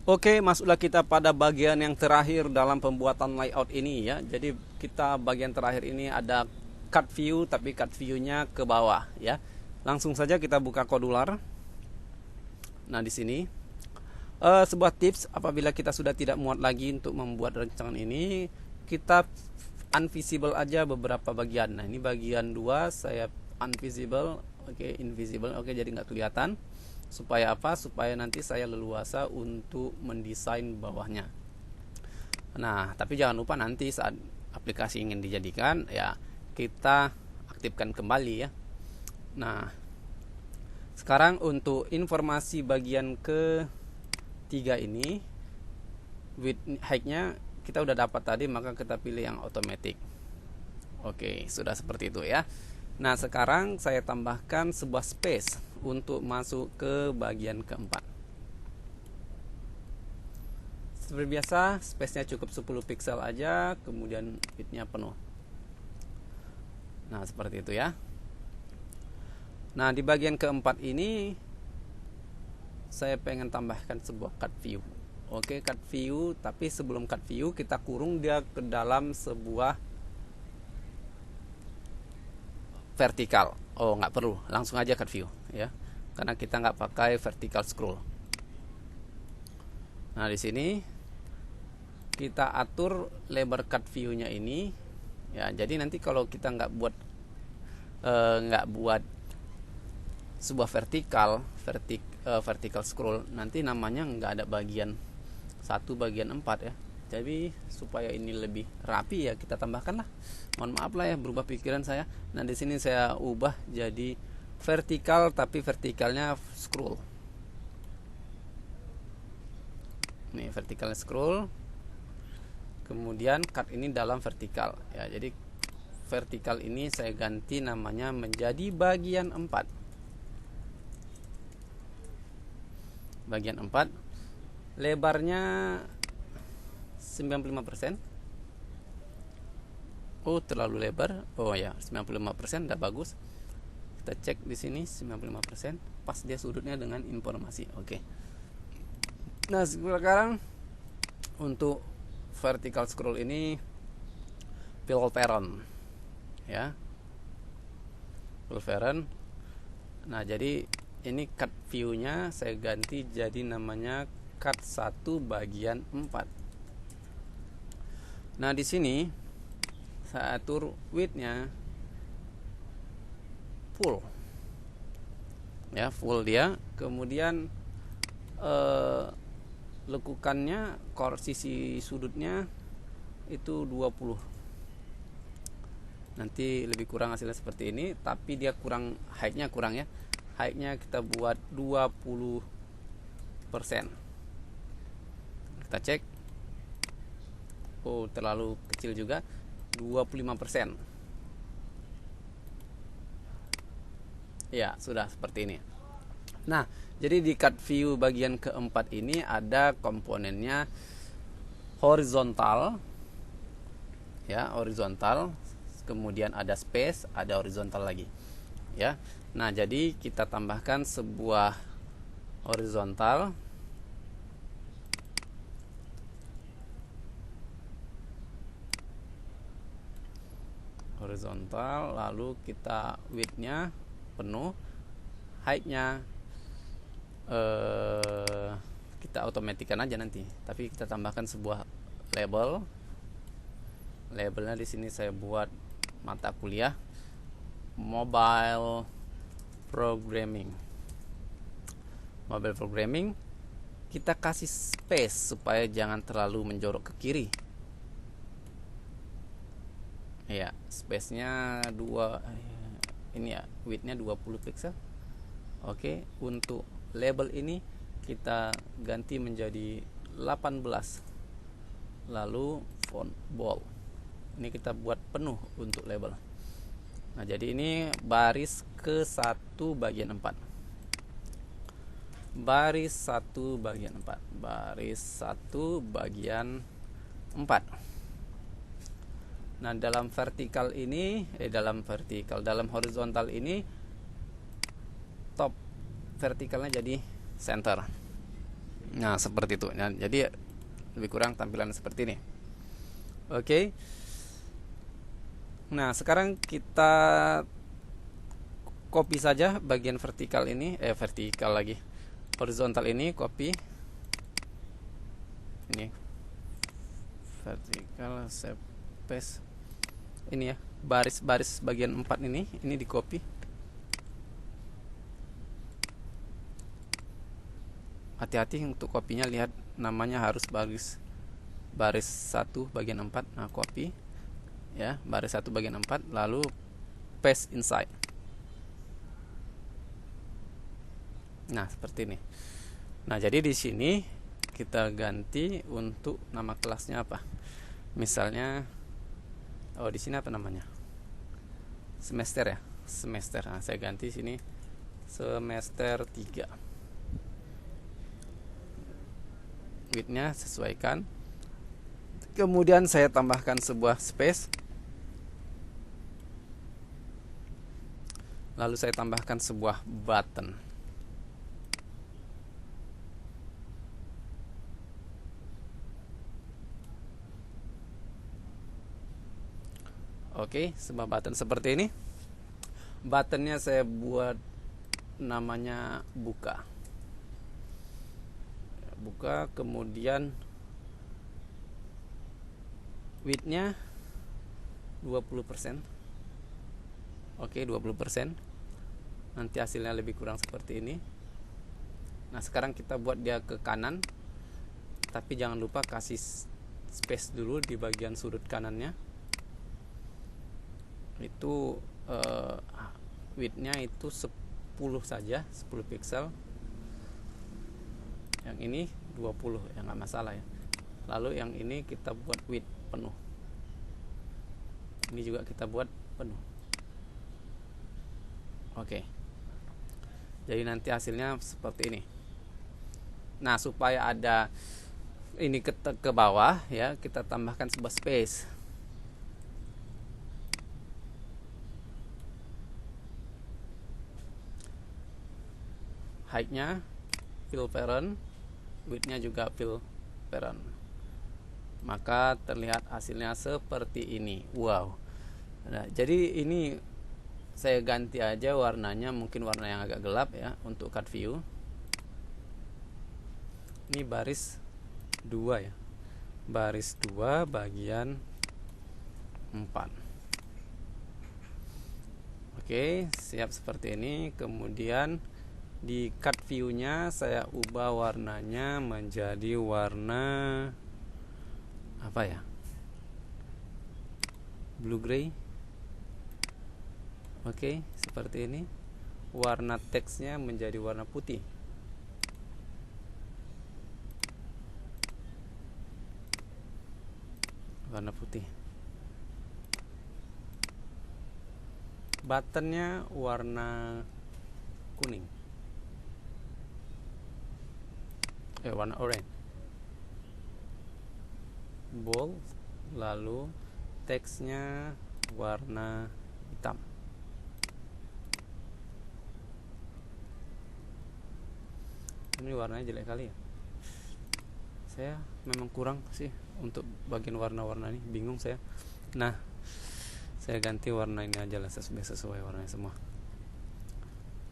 Oke, masuklah kita pada bagian yang terakhir dalam pembuatan layout ini ya. Jadi kita bagian terakhir ini ada cut view, tapi cut view-nya ke bawah ya. Langsung saja kita buka Kodular. Nah, di sini sebuah tips apabila kita sudah tidak muat lagi untuk membuat rancangan ini, kita unvisible aja beberapa bagian. Nah, ini bagian 2 saya unvisible, oke, invisible, oke, jadi nggak kelihatan. Supaya apa? Supaya nanti saya leluasa untuk mendesain bawahnya. Nah, tapi jangan lupa nanti saat aplikasi ingin dijadikan, ya kita aktifkan kembali ya. Nah, sekarang untuk informasi bagian ketiga ini, width height-nya kita udah dapat tadi, maka kita pilih yang automatic. Oke, sudah seperti itu ya. Nah, sekarang saya tambahkan sebuah space untuk masuk ke bagian keempat. Seperti biasa, space-nya cukup 10 pixel aja, kemudian width-nya penuh. Nah, seperti itu ya. Nah, di bagian keempat ini saya pengen tambahkan sebuah cut view. Oke, cut view, tapi sebelum cut view kita kurung dia ke dalam sebuah vertikal. Oh, nggak perlu, langsung aja cut view ya, karena kita nggak pakai vertical scroll. Nah, di sini kita atur lebar cut view-nya ini ya. Jadi nanti kalau kita nggak buat sebuah vertical scroll, nanti namanya nggak ada bagian 1 bagian 4 ya. Jadi supaya ini lebih rapi ya, kita tambahkan lah. Mohon maaf lah ya, berubah pikiran saya. Nah, di sini saya ubah jadi vertikal, tapi vertikalnya scroll. Nih, vertikal scroll. Kemudian cut ini dalam vertikal ya. Jadi vertikal ini saya ganti namanya menjadi bagian 4. Bagian 4. Lebarnya 95%. Oh, terlalu lebar. Oh ya, 95% udah bagus. Kita cek di sini 95%, pas dia sudutnya dengan informasi. Oke. Nah, sekarang untuk vertical scroll ini fill parent ya. Fill parent. Nah, jadi ini cut view-nya saya ganti jadi namanya cut 1 bagian 4. Nah, di sini saya atur width-nya full. Ya, full dia. Kemudian lekukannya, sisi sudutnya itu 20. Nanti lebih kurang hasilnya seperti ini, tapi dia kurang, height-nya kurang ya. Height-nya kita buat 20%. Kita cek. Oh, terlalu kecil juga, 25%. Ya, sudah seperti ini. Nah, jadi di cut view bagian keempat ini ada komponennya horizontal ya, horizontal, kemudian ada space, ada horizontal lagi ya. Nah, jadi kita tambahkan sebuah horizontal. Lalu kita width-nya penuh, height-nya kita otomatikan aja nanti, tapi kita tambahkan sebuah label. Labelnya di sini saya buat mata kuliah mobile programming. Kita kasih space supaya jangan terlalu menjorok ke kiri. Ya, space-nya 2 ini ya, width-nya 20 pixel. Oke, untuk label ini kita ganti menjadi 18. Lalu font bold. Ini kita buat penuh untuk label. Nah, jadi ini baris ke-1 bagian 4. Baris 1 bagian 4. Baris 1 bagian 4. Nah, dalam horizontal ini top vertikalnya jadi center. Nah, seperti itu. Nah, jadi lebih kurang tampilan seperti ini. Oke. Nah, sekarang kita copy saja bagian vertikal ini, vertikal lagi, horizontal ini, copy ini, vertikal, save, paste ini ya, baris-baris bagian 4 ini di copy. Hati-hati untuk kopinya, lihat namanya harus baris 1 bagian 4. Nah, copy ya, baris 1 bagian 4, lalu paste inside. Nah, seperti ini. Nah, jadi di sini kita ganti untuk nama kelasnya apa. Misalnya di sini apa namanya? Semester ya, semester. Nah, saya ganti sini semester 3. Width-nya sesuaikan. Kemudian saya tambahkan sebuah space. Lalu saya tambahkan sebuah button. Oke, sebuah button seperti ini. Buttonnya saya buat namanya buka. Buka, kemudian width-nya 20%. Oke, 20%. Nanti hasilnya lebih kurang seperti ini. Nah, sekarang kita buat dia ke kanan, tapi jangan lupa kasih space dulu di bagian sudut kanannya. Itu width-nya itu 10 saja, 10 pixel. Yang ini 20 ya, nggak masalah ya. Lalu yang ini kita buat width penuh. Ini juga kita buat penuh. Oke. Jadi nanti hasilnya seperti ini. Nah, supaya ada ini ke bawah ya, kita tambahkan sebuah space. Height-nya fill parent, width-nya juga fill parent. Maka terlihat hasilnya seperti ini. Wow. Nah, jadi ini saya ganti aja warnanya, mungkin warna yang agak gelap ya untuk cut view. Ini baris 2 ya. Baris 2 bagian 4. Oke, siap seperti ini. Kemudian di cut view-nya saya ubah warnanya menjadi warna apa ya? Blue gray. Oke, seperti ini. Warna teksnya menjadi warna putih. Warna putih. Buttonnya warna kuning. Warna orange. Bold. Lalu teksnya warna hitam. Ini warnanya jelek kali ya. Saya memang kurang sih untuk bagian warna-warna ini, bingung saya. Nah, saya ganti warna ini aja lah, sesuai warnanya semua.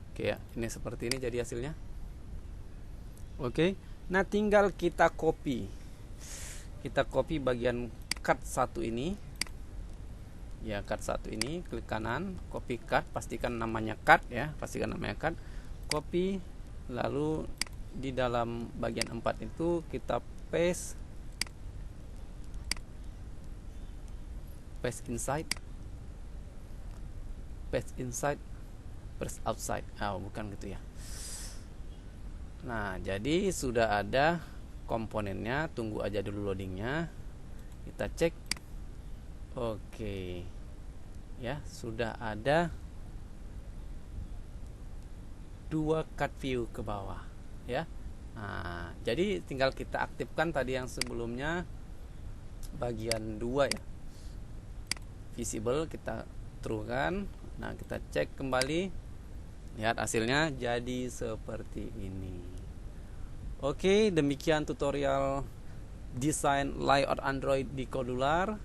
Oke ya, ini seperti ini jadi hasilnya. Oke, nah tinggal kita copy. Kita copy bagian cut 1 ini. Ya, cut 1 ini, klik kanan, copy cut, pastikan namanya cut ya, pastikan namanya cut. Copy, lalu di dalam bagian 4 itu kita paste inside, paste inside, paste outside. Bukan gitu ya. Nah, jadi sudah ada komponennya, tunggu aja dulu loadingnya. Kita cek. Oke. Ya, sudah ada 2 cut view ke bawah ya. Nah, jadi tinggal kita aktifkan tadi yang sebelumnya bagian 2 ya. Visible kita true kan. Nah, kita cek kembali. Lihat hasilnya jadi seperti ini. Oke, demikian tutorial desain layout Android di Kodular.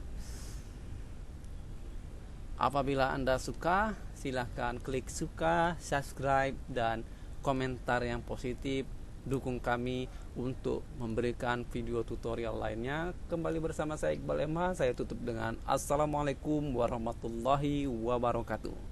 Apabila Anda suka, silahkan klik suka, subscribe, dan komentar yang positif. Dukung kami untuk memberikan video tutorial lainnya. Kembali bersama saya Iqbal Emha. Saya tutup dengan Assalamualaikum warahmatullahi wabarakatuh.